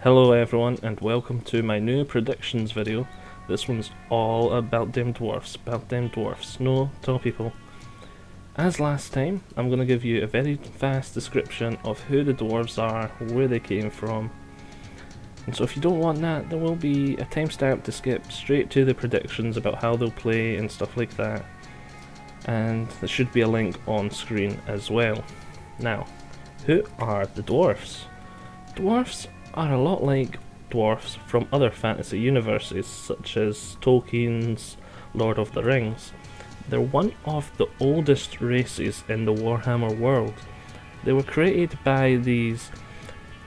Hello everyone and welcome to my new predictions video. This one's all about them dwarfs, No, tall people. As last time, I'm going to give you a very fast description of who the dwarves are, where they came from. And so if you don't want that, there will be a timestamp to skip straight to the predictions about how they'll play and stuff like that. And there should be a link on screen as well. Now, who are the dwarfs? Dwarfs are a lot like dwarfs from other fantasy universes such as Tolkien's Lord of the Rings. They're one of the oldest races in the Warhammer world. They were created by these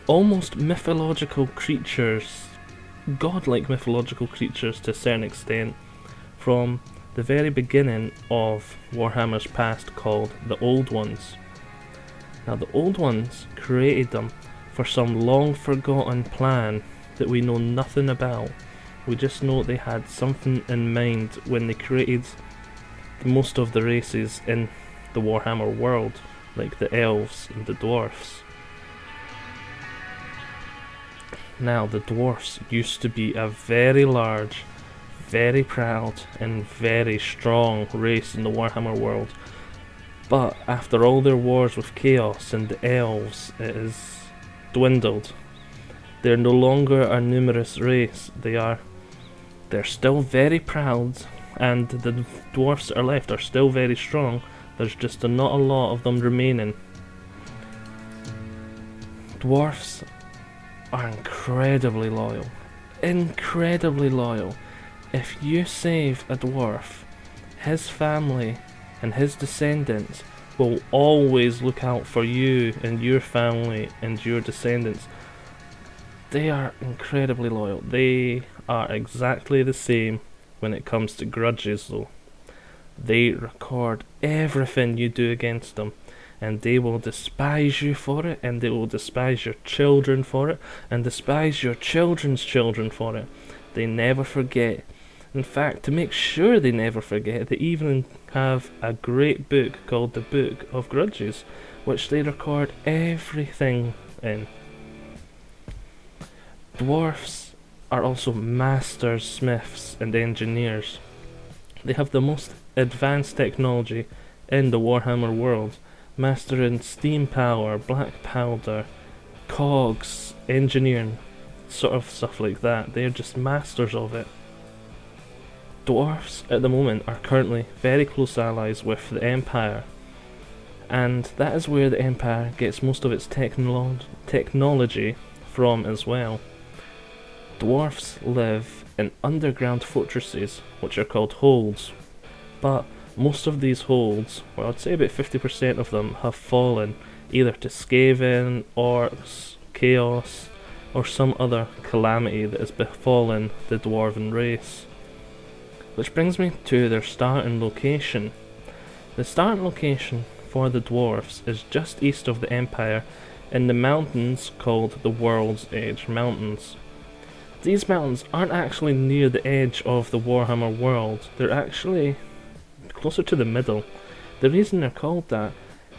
almost mythological creatures, godlike mythological creatures to a certain extent, from the very beginning of Warhammer's past, called the Old Ones. Now the Old Ones created them for some long forgotten plan that we know nothing about. We just know they had something in mind when they created most of the races in the Warhammer world, like the elves and the dwarfs. Now the dwarfs used to be a very large, very proud and very strong race in the Warhammer world, but after all their wars with Chaos and the elves, it is dwindled. They're no longer a numerous race. They're still very proud, and the dwarfs that are left are still very strong. There's just not a lot of them remaining. Dwarfs are incredibly loyal. Incredibly loyal. If you save a dwarf, his family and his descendants will always look out for you and your family and your descendants. They are incredibly loyal. They are exactly the same when it comes to grudges though. They record everything you do against them, and they will despise you for it, and they will despise your children for it, and despise your children's children for it. They never forget. In fact, to make sure they never forget, they even have a great book called the Book of Grudges, which they record everything in. Dwarfs are also master smiths and engineers. They have the most advanced technology in the Warhammer world, mastering steam power, black powder, cogs, engineering, sort of stuff like that. They're just masters of it. Dwarfs at the moment are currently very close allies with the Empire, and that is where the Empire gets most of its technology from as well. Dwarfs live in underground fortresses, which are called holds, but most of these holds, well, I'd say about 50% of them, have fallen either to Skaven, orcs, chaos, or some other calamity that has befallen the Dwarven race. Which brings me to their starting location. The starting location for the dwarfs is just east of the Empire in the mountains called the World's Edge Mountains. These mountains aren't actually near the edge of the Warhammer world, they're actually closer to the middle. The reason they're called that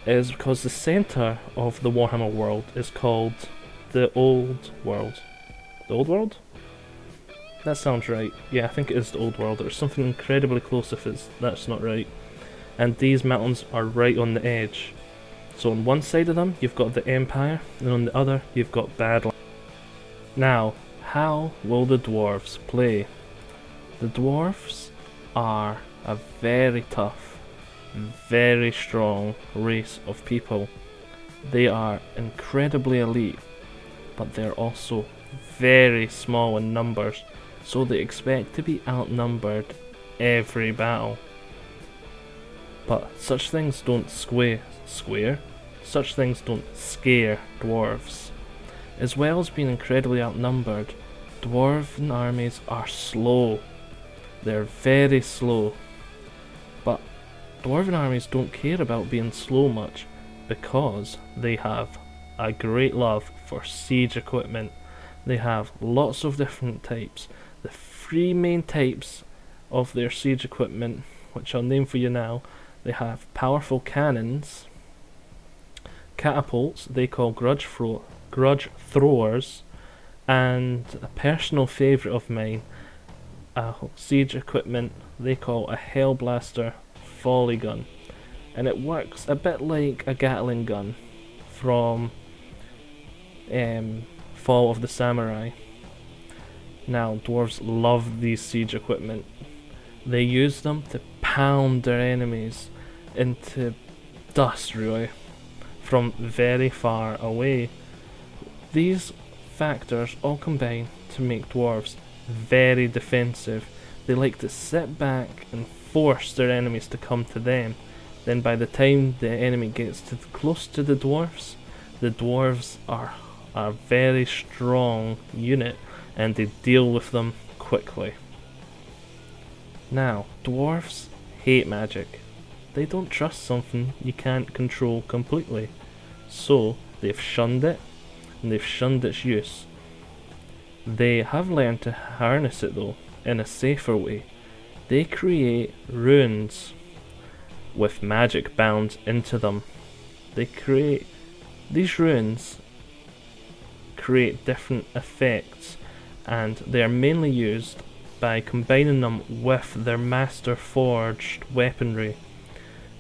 is because the centre of the Warhammer world is called the Old World. The Old World? That sounds right. Yeah, I think it is the Old World. There's something incredibly close if that's not right. And these mountains are right on the edge. So on one side of them, you've got the Empire, and on the other, you've got Badlands. Now, how will the dwarves play? The dwarves are a very tough, very strong race of people. They are incredibly elite, but they're also very small in numbers, so they expect to be outnumbered every battle. But such things don't such things don't scare dwarves. As well as being incredibly outnumbered, dwarven armies are slow. They're very slow. But dwarven armies don't care about being slow much, because they have a great love for siege equipment. They have lots of different types. The three main types of their siege equipment, which I'll name for you now, they have powerful cannons, catapults they call grudge throwers, And a personal favourite of mine, a siege equipment they call a Hellblaster volley gun, and it works a bit like a Gatling gun from Fall of the Samurai. Now, dwarves love these siege equipment. They use them to pound their enemies into dust, really, from very far away. These factors all combine to make dwarves very defensive. They like to sit back and force their enemies to come to them. Then by the time the enemy gets close to the dwarves are a very strong unit and they deal with them quickly. Now, dwarves hate magic. They don't trust something you can't control completely. So, they've shunned it, and they've shunned its use. They have learned to harness it though, in a safer way. They create runes with magic bound into them. These runes create different effects, and they are mainly used by combining them with their master forged weaponry.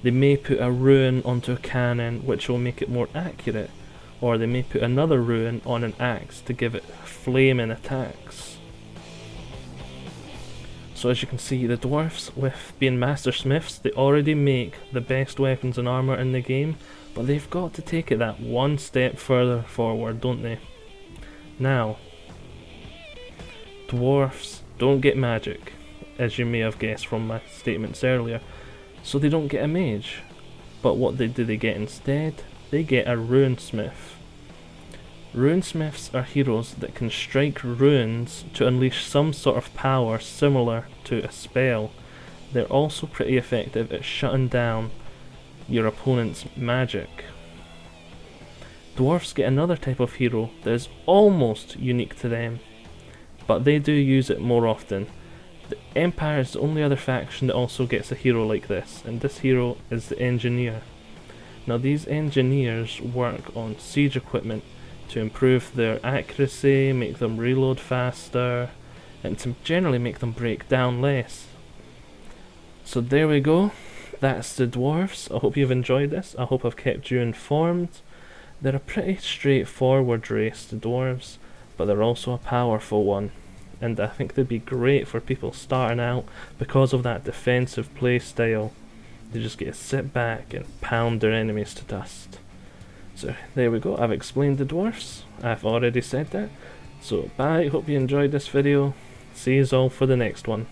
They may put a rune onto a cannon which will make it more accurate, or they may put another rune on an axe to give it flaming attacks. So as you can see, the dwarfs, with being master smiths, they already make the best weapons and armour in the game, but they've got to take it that one step further forward, don't they? Now, dwarfs don't get magic, as you may have guessed from my statements earlier, so they don't get a mage. But what do they get instead? They get a runesmith. Runesmiths are heroes that can strike runes to unleash some sort of power similar to a spell. They're also pretty effective at shutting down your opponent's magic. Dwarfs get another type of hero that is almost unique to them, but they do use it more often. The Empire is the only other faction that also gets a hero like this, and this hero is the Engineer. Now these engineers work on siege equipment to improve their accuracy, make them reload faster, and to generally make them break down less. So there we go, that's the dwarves. I hope you've enjoyed this. I hope I've kept you informed. They're a pretty straightforward race, the dwarves, but they're also a powerful one, and I think they'd be great for people starting out because of that defensive play style. They just get to sit back and pound their enemies to dust. So there we go, I've explained the dwarfs. I've already said that. So bye, hope you enjoyed this video. See you all for the next one.